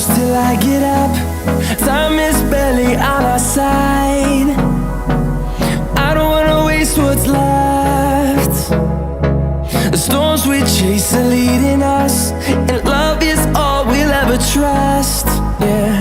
close till I get up. Time is barely on our side. I don't wanna waste what's left. The storms we chase are leading us, and love is all we'll ever trust. Yeah.